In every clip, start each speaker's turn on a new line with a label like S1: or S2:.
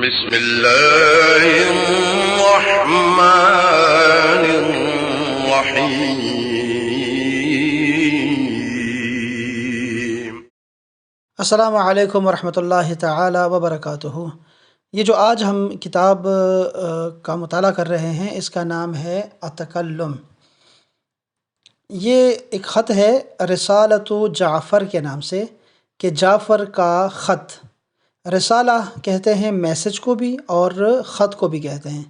S1: بسم الله الرحمن الرحيم۔
S2: السلام علیکم ورحمۃ اللہ تعالی وبرکاتہ۔ یہ جو آج ہم کتاب کا مطالعہ کر رہے ہیں اس کا نام ہے التکلم۔ یہ ایک خط ہے رسالۃ جعفر کے نام سے، کہ جعفر کا خط۔ رسالہ کہتے ہیں میسج کو بھی اور خط کو بھی کہتے ہیں۔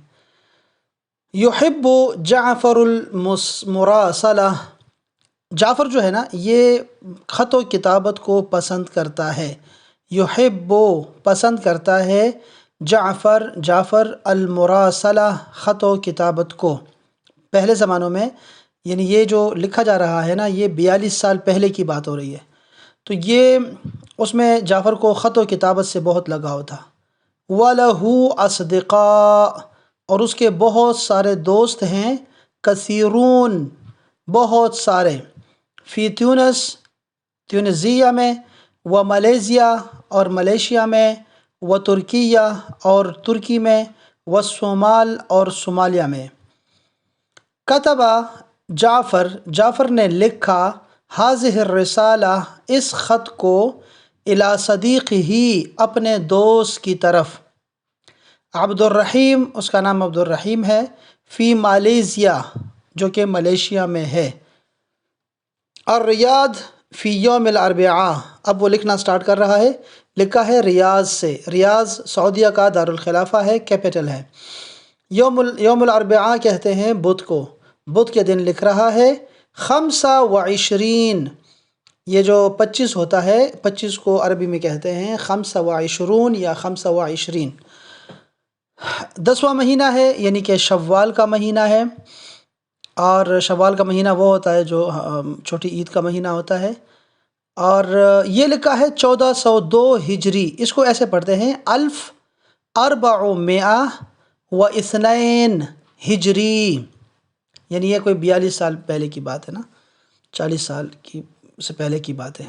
S2: یحب جعفر المراسلہ، جعفر جو ہے نا یہ خط و کتابت کو پسند کرتا ہے۔ یحب پسند کرتا ہے، جعفر المراسلہ خط و کتابت کو۔ پہلے زمانوں میں، یعنی یہ جو لکھا جا رہا ہے نا یہ 42 سال پہلے کی بات ہو رہی ہے، تو یہ اس میں جعفر کو خط و کتابت سے بہت لگاؤ تھا۔ وَلَهُ أَصْدِقَاء، اور اس کے بہت سارے دوست ہیں، کثیرون بہت سارے، فی تیونس تیونزیہ میں، و ملیزیا اور ملیشیا میں، و ترکیہ اور ترکی میں، و صومال اور صومالیہ میں۔ کتبہ جعفر نے لکھا ہذہ الرسالہ اس خط کو، الی صدیقہ اپنے دوست کی طرف، عبد الرحیم اس کا نام عبد الرحیم ہے، فی مالیزیا جو کہ ملیشیا میں ہے، الریاض فی یوم الاربعاء، اب وہ لکھنا سٹارٹ کر رہا ہے، لکھا ہے ریاض سے۔ ریاض سعودیہ کا دارالخلافہ ہے، کیپٹل ہے۔ یوم الاربعاء کہتے ہیں بدھ کو، بدھ کے دن لکھ رہا ہے۔ 25، یہ جو 25 ہوتا ہے، 25 کو عربی میں کہتے ہیں 25 یا 25۔ 10واں مہینہ ہے، یعنی کہ شوال کا مہینہ ہے، اور شوال کا مہینہ وہ ہوتا ہے جو چھوٹی عید کا مہینہ ہوتا ہے، اور یہ لکھا ہے 1402 ہجری۔ اس کو ایسے پڑھتے ہیں 1402 ہجری، یعنی یہ کوئی 42 سال پہلے کی بات ہے نا، 40 سال سے پہلے کی بات ہے۔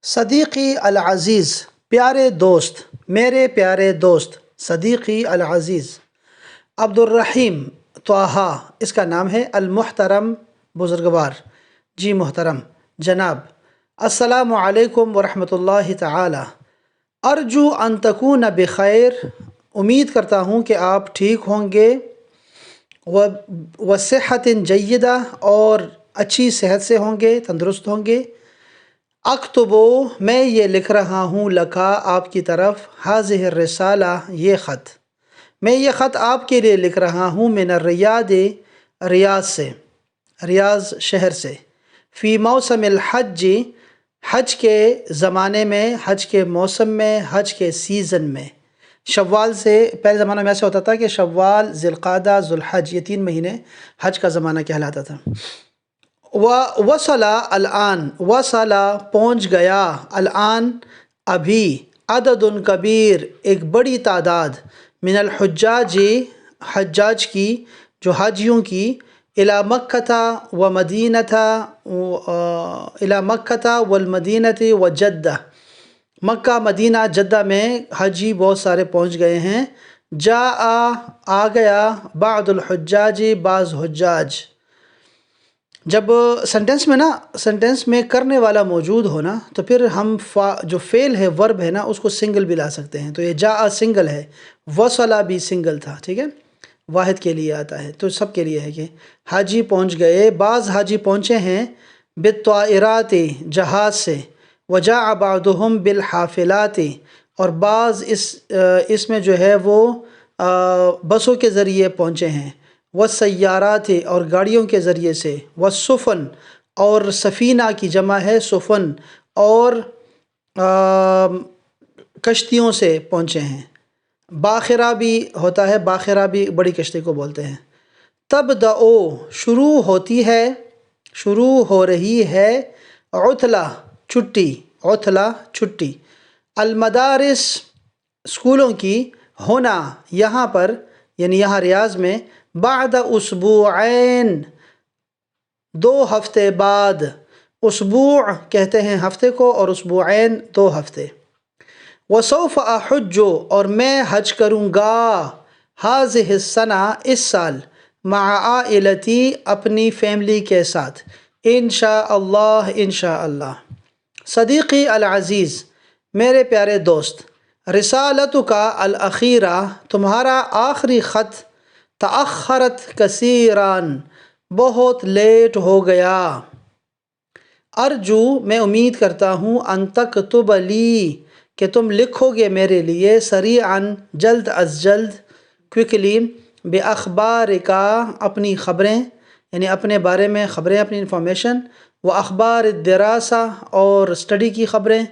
S2: صدیقی العزیز، پیارے دوست، میرے پیارے دوست، صدیقی العزیز۔ عبد الرحیم طہ اس کا نام ہے، المحترم بزرگوار، جی محترم جناب۔ السلام علیکم ورحمۃ اللہ تعالی، ارجو ان تکون بخیر، امید کرتا ہوں کہ آپ ٹھیک ہوں گے، وصحۃ جیدہ اور اچھی صحت سے ہوں گے، تندرست ہوں گے۔ اکتبو میں یہ لکھ رہا ہوں، لکھا آپ کی طرف، ہذہ الرسالہ یہ خط، میں یہ خط آپ کے لیے لکھ رہا ہوں، من الریاض ریاض سے، ریاض شہر سے، فی موسم الحج حج کے زمانے میں، حج کے موسم میں، حج کے سیزن میں۔ شوال سے پہلے زمانہ میں ایسا ہوتا تھا کہ شوال، ذی القعدہ، ذوالحج، یہ 3 مہینے حج کا زمانہ کہلاتا تھا۔ وصل الآن، وصل پہنچ گیا، الآن ابھی، عدد کبیر ایک بڑی تعداد، من الحجاج حجاج کی، جو حاجیوں کی، الی مکہ والمدینہ وجدہ، مکہ، مدینہ، جدہ میں حاجی بہت سارے پہنچ گئے ہیں۔ جاء آ گیا، بعض الحجاج بعض حجاج، جب سنٹنس میں کرنے والا موجود ہو نا تو پھر ہم جو فعل ہے، ورب ہے نا، اس کو سنگل بھی لا سکتے ہیں، تو یہ جاء سنگل ہے، وصلہ بھی سنگل تھا، ٹھیک ہے، واحد کے لیے آتا ہے، تو سب کے لیے ہے کہ حاجی پہنچ گئے، بعض حاجی پہنچے ہیں، بالطائرات جہاز سے، وجاء بعضهم بالحافلات، اور بعض اس میں جو ہے وہ بسوں کے ذریعے پہنچے ہیں، والسیارات اور گاڑیوں کے ذریعے سے، والسفن اور سفینہ کی جمع ہے سفن، اور کشتیوں سے پہنچے ہیں۔ باخرہ بھی ہوتا ہے، باخرہ بھی بڑی کشتی کو بولتے ہیں۔ تبدأ شروع ہوتی ہے، شروع ہو رہی ہے، عطلہ چھٹی، عطلہ چھٹی، المدارس اسکولوں کی، ہونا یہاں پر، یعنی یہاں ریاض میں، بعد اسبوعین 2 ہفتے بعد، اسبوع کہتے ہیں ہفتے کو، اور اسبوعین 2 ہفتے۔ وسوف احج اور میں حج کروں گا هذه السنہ اس سال مع عائلتی اپنی فیملی کے ساتھ انشاءاللہ انشاءاللہ۔ صدیقی العزیز میرے پیارے دوست، رسالتک الاخیرہ تمہارا آخری خط تأخرت کثیران بہت لیٹ ہو گیا۔ ارجو میں امید کرتا ہوں ان تکتب لی کہ تم لکھو گے میرے لیے سریعاً جلد از جلد کوئکلی باخبارکا اپنی خبریں، یعنی اپنے بارے میں خبریں، اپنی انفارمیشن، و اخبار الدراسہ اور اسٹڈی کی خبریں،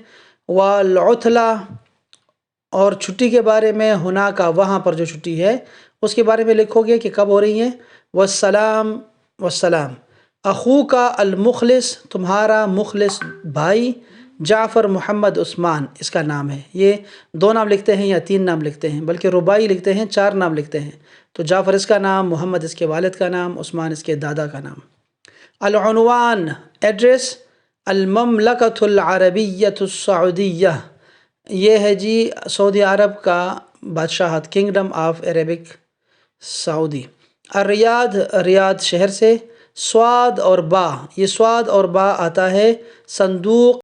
S2: والعطلہ اور چھٹی کے بارے میں، ہونا کا وہاں پر جو چھٹی ہے اس کے بارے میں لکھو گے کہ کب ہو رہی ہیں۔ والسلام والسلام اخوکا المخلص تمہارا مخلص بھائی جعفر محمد عثمان اس کا نام ہے۔ یہ 2 نام لکھتے ہیں یا 3 نام لکھتے ہیں، بلکہ رباعی لکھتے ہیں، 4 نام لکھتے ہیں۔ تو جعفر اس کا نام، محمد اس کے والد کا نام، عثمان اس کے دادا کا نام۔ العنوان ایڈریس المملکۃ العربیۃ السعودیہ، یہ ہے جی سعودی عرب کا بادشاہت، کنگڈم آف عربک سعودی۔ الریاض ریاض شہر سے۔ صاد اور با، یہ صاد اور با آتا ہے صندوق